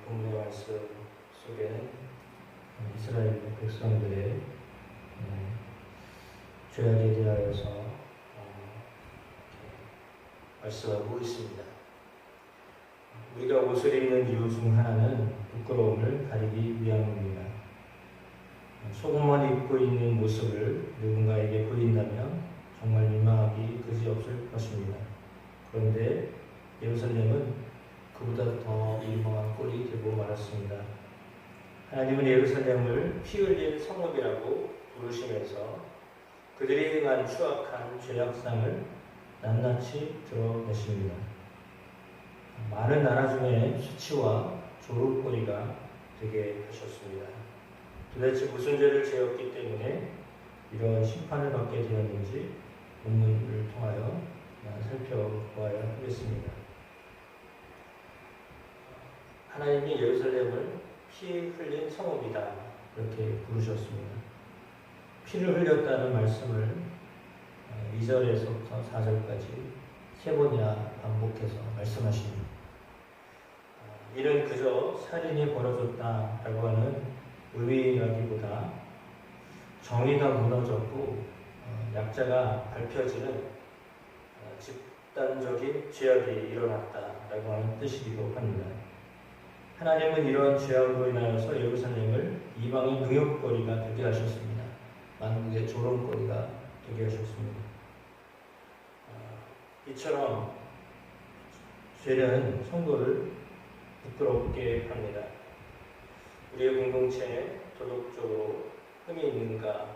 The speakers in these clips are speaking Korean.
본문의 말씀 속에는 이스라엘 백성들의 죄악에 대하여서 말씀하고 있습니다. 우리가 옷을 입는 이유 중 하나는 부끄러움을 가리기 위함입니다. 속옷만 입고 있는 모습을 누군가에게 보인다면 정말 민망하기 그지없을 것입니다. 그런데 예루살렘은 그보다 더 민망한 꼴이 되고 말았습니다. 하나님은 예루살렘을 피 흘린 성읍이라고 부르시면서 그들이 행한 추악한 죄악상을 낱낱이 드러내십니다. 많은 나라 중에 수치와 조롱거리가 되게 하셨습니다. 도대체 무슨 죄를 지었기 때문에 이런 심판을 받게 되었는지 본문을 통하여 살펴보아야 하겠습니다. 하나님이 예루살렘을 피 흘린 성읍이다 이렇게 부르셨습니다. 피를 흘렸다는 말씀을 2절에서부터 4절까지 세 번이나 반복해서 말씀하십니다. 이는 그저 살인이 벌어졌다라고 하는 의미라기보다 정의가 무너졌고 약자가 밟혀지는 집단적인 죄악이 일어났다라고 하는 뜻이기도 합니다. 하나님은 이러한 죄악으로 인하여서 예루살렘을 이방의 능욕거리가 되게 하셨습니다. 만국의 조롱거리가 되게 하셨습니다. 이처럼 죄는 성도를 부끄럽게 합니다. 우리의 공동체에 도덕적으로 흠이 있는가,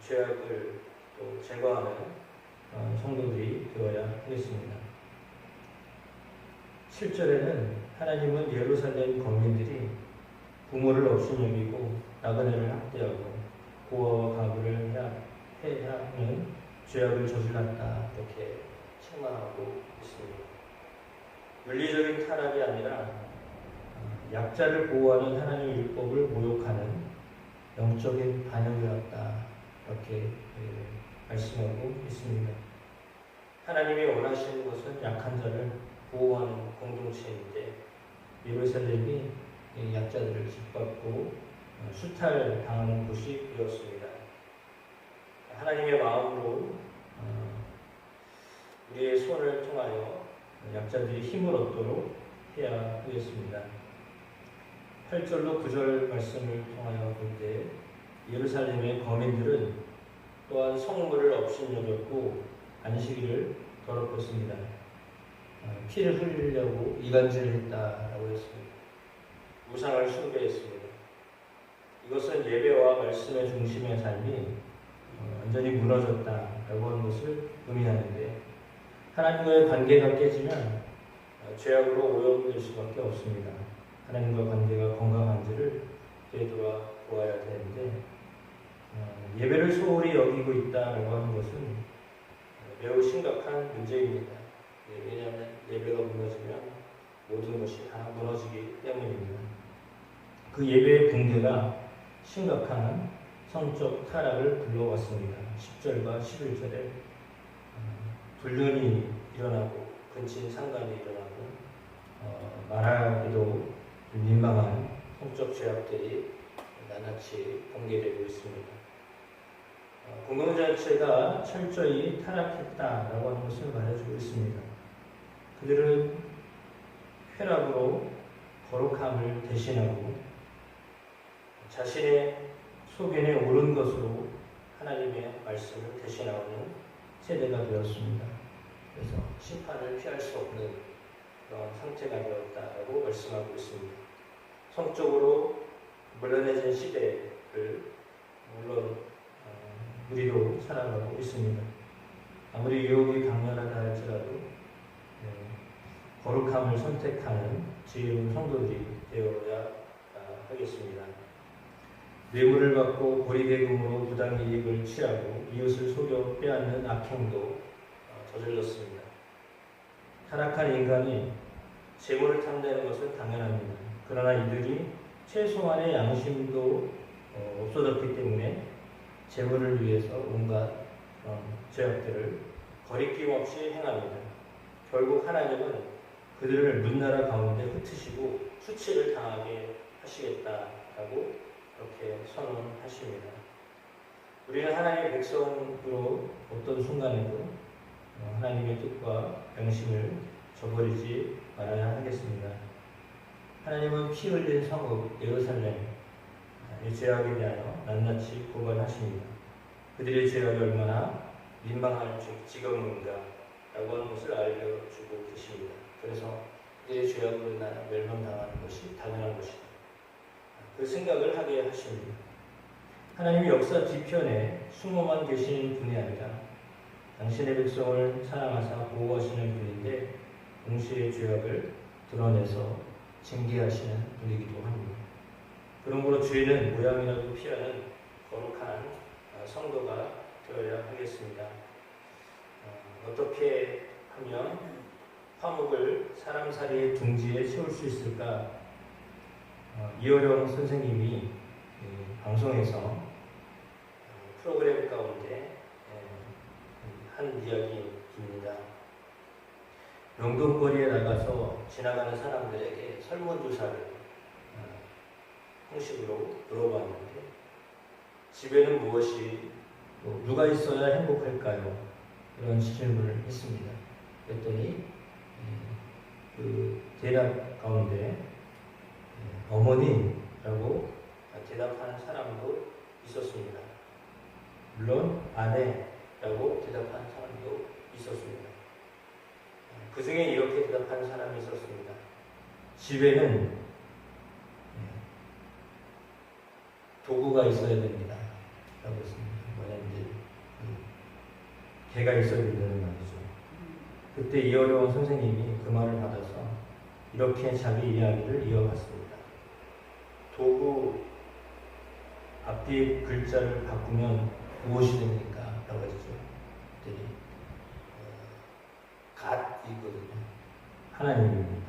죄악을 또 제거하는 성도들이 되어야 하겠습니다. 7절에는 하나님은 예루살렘 거민들이 부모를 업신여기고 나그네를 학대하고 고아와 가부를 해야 하는 죄악을 저질렀다 이렇게 책망하고 있습니다. 윤리적인 타락이 아니라 약자를 보호하는 하나님의 율법을 모욕하는 영적인 반영이었다 이렇게 말씀하고 있습니다. 하나님이 원하시는 것은 약한 자를 보호하는 공동체인데 예루살렘이 약자들을 짓밟고 수탈당하는 곳이 되었습니다. 하나님의 마음으로 우리의 손을 통하여 약자들이 힘을 얻도록 해야 하겠습니다. 8절로 9절 말씀을 통하여 볼 때 예루살렘의 거민들은 또한 성물을 업신여겼고 안식일을 더럽혔습니다. 피를 흘리려고 이간질을 했다라고 했습니다. 우상을 숭배했습니다. 이것은 예배와 말씀의 중심의 삶이 완전히 무너졌다라고 하는 것을 의미하는데 하나님과의 관계가 깨지면 죄악으로 오염될 수밖에 없습니다. 하나님과 관계가 건강한지를 되돌아 보아야 되는데 예배를 소홀히 여기고 있다라고 하는 것은 매우 심각한 문제입니다. 왜냐하면 예배가 무너지면 모든 것이 다 무너지기 때문입니다. 그 예배의 붕괴가 심각한 성적 타락을 불러왔습니다. 10절과 11절에 불륜이 일어나고 근친상간이 일어나고 말하기도 민망한 성적 죄악들이 낱낱이 공개되고 있습니다. 공동체가 철저히 타락했다라고 하는 것을 말해주고 있습니다. 그들은 쾌락으로 거룩함을 대신하고 자신의 소견에 옳은 것으로 하나님의 말씀을 대신하는 세대가 되었습니다. 그래서 심판을 피할 수 없는 그런 상태가 되었다라고 말씀하고 있습니다. 성적으로 물러내진 시대를 물론 우리도 살아가고 있습니다. 아무리 유혹이 강렬하다 할지라도 거룩함을 선택하는 지혜로운 성도들이 되어야 하겠습니다. 뇌물을 받고 고리대금으로 부당이익을 취하고 이웃을 속여 빼앗는 악행도 저질렀습니다. 타락한 인간이 재물을 탐내는 것은 당연합니다. 그러나 이들이 최소한의 양심도 없어졌기 때문에 재물을 위해서 온갖 죄악들을 거리낌 없이 행합니다. 결국 하나님은 그들을 문나라 가운데 흩으시고 수치를 당하게 하시겠다라고 그렇게 선언하십니다. 우리는 하나님의 백성으로 어떤 순간에도 하나님의 뜻과 명심을 저버리지 말아야 하겠습니다. 하나님은 피 흘린 성읍 예루살렘의 죄악에 대하여 낱낱이 고발하십니다. 그들의 죄악이 얼마나 민망할 지경인가 라고 하는 것을 알려주고 계십니다. 그래서 그들의 죄악으로 인하여 멸망당하는 것이 당연한 것이다. 그 생각을 하게 하십니다. 하나님이 역사 뒤편에 숨어만 계시는 분이 아니라 당신의 백성을 사랑하사 보호하시는 분인데 동시에 죄악을 드러내서 징계하시는 분이기도 합니다. 그러므로 죄는 모양이라도 피하는 거룩한 성도가 되어야 하겠습니다. 어떻게 하면 화목을 사람살이의 둥지에 채울 수 있을까? 이어령 선생님이 방송에서 프로그램 가운데 한 이야기입니다. 명동거리에 나가서 지나가는 사람들에게 설문조사를 형식으로 물어봤는데 집에는 무엇이 누가 있어야 행복할까요? 이런 질문을 했습니다. 그랬더니 그 대답 가운데 어머니라고 대답하는 사람도 있었습니다. 물론 아내라고 대답하는 사람도 있었습니다. 그 중에 이렇게 대답하는 사람이 있었습니다. 집에는 도구가 있어야 됩니다. 라고 했습니다. 뭐냐면 개가 있어야 된다는 말이죠. 그때 이어려운 선생님이 그 말을 받아서 이렇게 자기 이야기를 이어갔습니다. 도구 앞뒤 글자를 바꾸면 무엇이 됩니까? 라고 했죠. 그랬더니 갓이거든요. 하나님입니다.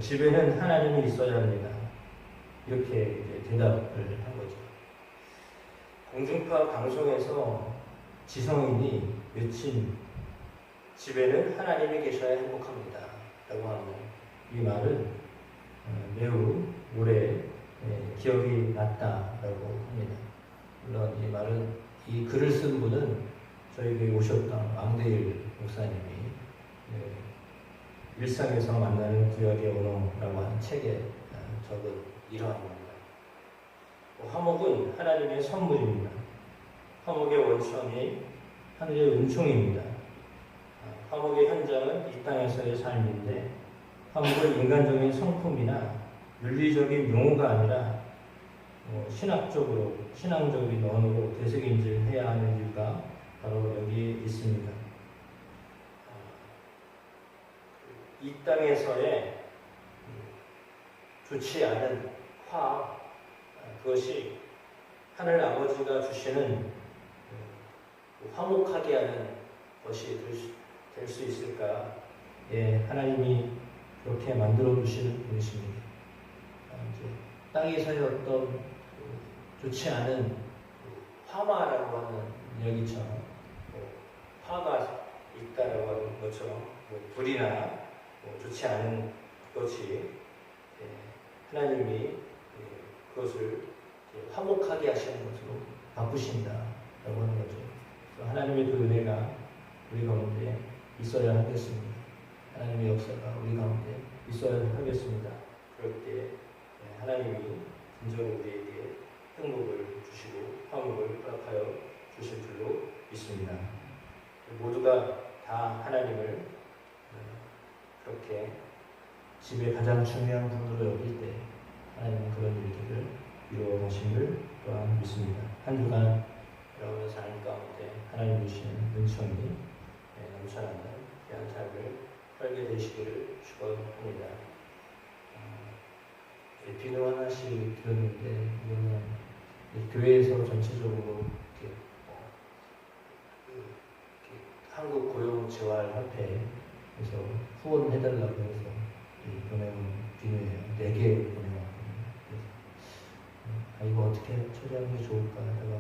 집에는 하나님이 있어야 합니다. 이렇게 이제 대답을 한 거죠. 공중파 방송에서 지성인이 외친 집에는 하나님이 계셔야 행복합니다. 라고 하는 이 말은 매우 오래 기억이 났다라고 합니다. 물론 이 말은 이 글을 쓴 분은 저희 교회 오셨던 왕대일 목사님이 일상에서 만나는 구약의 언어라고 하는 책에 적은 이러한 겁니다. 화목은 하나님의 선물입니다. 화목의 원천이 하늘의 은총입니다. 화목의 현장은 이 땅에서의 삶인데 화목을 인간적인 성품이나 윤리적인 용어가 아니라 신앙적인 언어로 되새김질해야 하는 이유가 바로 여기에 있습니다. 이 땅에서의 좋지 않은 화학, 그것이 하늘 아버지가 주시는 화목하게 하는 것이 될 수 있을까? 예, 하나님이 그렇게 만들어 주시는 분이십니다. 땅에서의 어떤 좋지 않은 화마라고 하는 이야기처럼 화가 있다라고 하는 것처럼 불이나 좋지 않은 것이 하나님이 그것을 화목하게 하시는 것으로 바꾸신다라고 하는 거죠. 하나님의 그 은혜가 우리 가운데 있어야 하겠습니다. 하나님의 역사가 우리 가운데 있어야 하겠습니다. 그럴 때 하나님이 진정으로 우리에게 행복을 주시고 화목을 허락하여 주실 줄로 믿습니다. 모두가 다 하나님을 그렇게 집의 가장 중요한 분으로 여길 때 하나님은 그런 일들을 이루어 가심을 또한 믿습니다. 한 주간 여러분의 삶 가운데 하나님 주시는 은총이 넘쳐나는 귀한 삶을 살게 되시기를 축원합니다. 비누 하나씩 들었는데 이거는 교회에서 전체적으로 이렇게 한국고용재활협회에서 후원해달라고 해서 보내온 비누예요. 4개 보내왔거든요. 그래서 이거 어떻게 처리하는 게 좋을까 하다가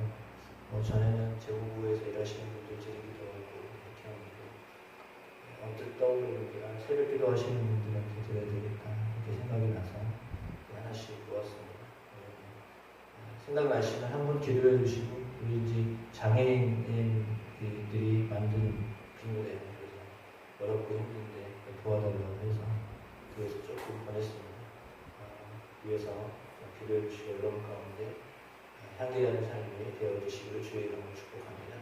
전에는 제보부에서 일하시는 분들 드리기도 하고 이렇게 하는데 언뜻 떠오르는 게 새벽 기도 하시는 분들한테 드려야 되겠다 이렇게 생각이 나서 생각나시면 한번 기도해 주시고 우리 이제 장애인들이 만든 빙고예요. 그래서 어렵고 힘든데 도와달라고 해서 그래서 조금 보냈습니다. 위해서 기도해 주시고 여러분 가운데 향기나는 삶이 되어주시기를 주의 이름으로 축복합니다.